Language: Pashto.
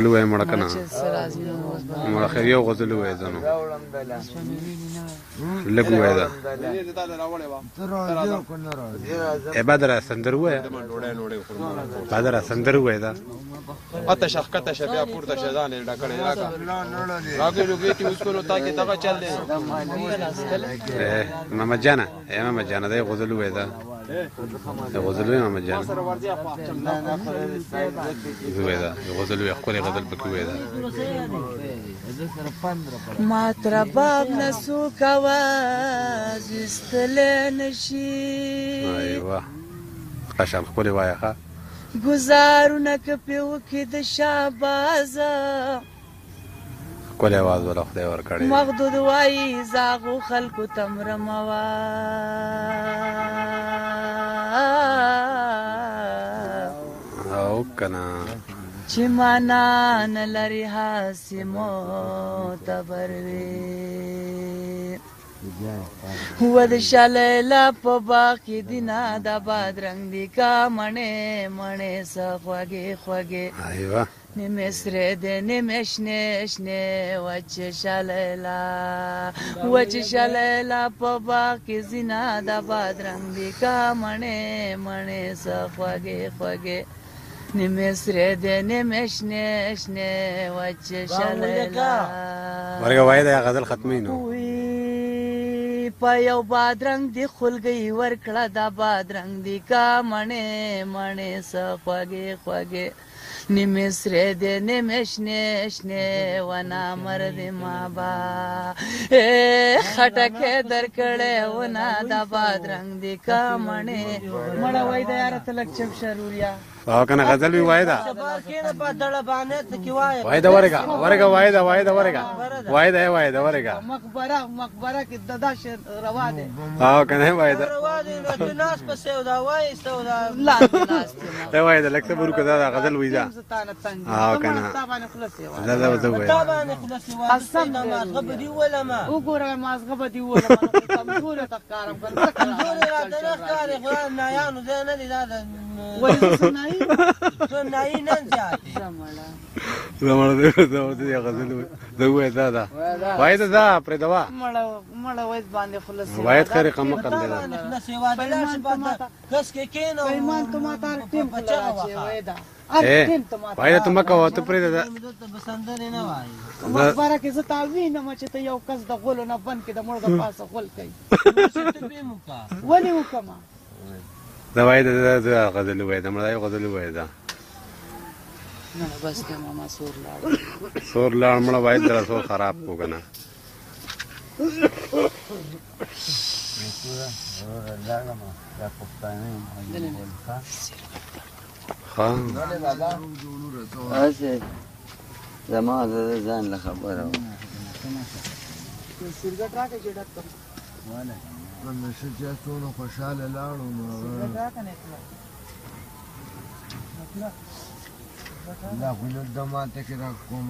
وای مړه کنه مړه خیر یو غزل وای ځنو لګ وای دا بدر سندر وای بدر سندر وای دا اته شخکته شبیا پورته شدان ډکړې راګي لوګي اوس کو تا کې تا چل دی محمد جانا محمد جانا دا غزل وای دا غزل وای محمد جانا وای دا غزل وای خپل غزل پکې وای دا ما تر باب نسو کواز استلن شي ایوه قشم خپل وای ښه گزارونه که پیو کې د شابازه کولی आवाज ولا خدای ورکړي مغدود وای زاغو خلکو تمرموا او کنه چې معنا نه لري هاسې معتبر وي هو د شلیلا په باغ کې دینا د بادرنګ دی کا مڼې مڼې څه خوږې خوږې ایوه نیمې سرې دي نیمې شنې شنې وچې شلیلا وچې شلیلا په باغ کې زینا د بادرنګ دی کا مڼې مڼې څه خوږې خوږې نیمې سرې دي نیمې شنې شنې وچې شلیلا ورګه وای دا غزل ختمي نو په یو بادرنګ دی خلګي ورکړه دا بادرنګ دی کا مڼې مڼې څه خوږې خوږې نیمې سرې دي نیمې شنې شنې ونه مرد ما با خټکې درکړې ونه دا بادرنګ دی کا مڼې مړه وای دا یاره ته لږ چپ شروریا او کنه غزل وی وای دا وای دا ورګه ورګه وای دا ورګه وای دا ورګه مقبره کې ددا شر روا دي او کنه وای دا روا دي ناس پسې دا وای استو دا لا ناس دا وای دا لکه برو کدا غزل وی دا او کنه دا دا وای اصلا ما غب دي ولا ما وګوره ما غب دي ولا ما کمزور تا کارم کړ کمزور را ده کار خو نه یانو زه نه دي دا وای سنای نن ځاتې زمړه دې غزل دا وای دا وای دا پر دوا مړه وای باندې خلاص وای خیر قم کړل دا کس کې کینو ایمان ته ما تار ټیم بچا وای دا وای ته مکه وته پر دا بسندر نه وای مخبره کې زه تاوی نه مچ ته یو کس د غولو نه بن کې د مړ د پاسه غول کوي ولې وکما دا وای دا غزل وای دا مړای غزل وای دا نه بس ته ماما سور لاړ مړ وای دا سور خراب کو کنه ها اسه زما د ځان له خبره سرګټ راکې چې ډاکټر واله نو چې څونه خوشاله لاړو نو لا غوښنه د ماته کې را کوم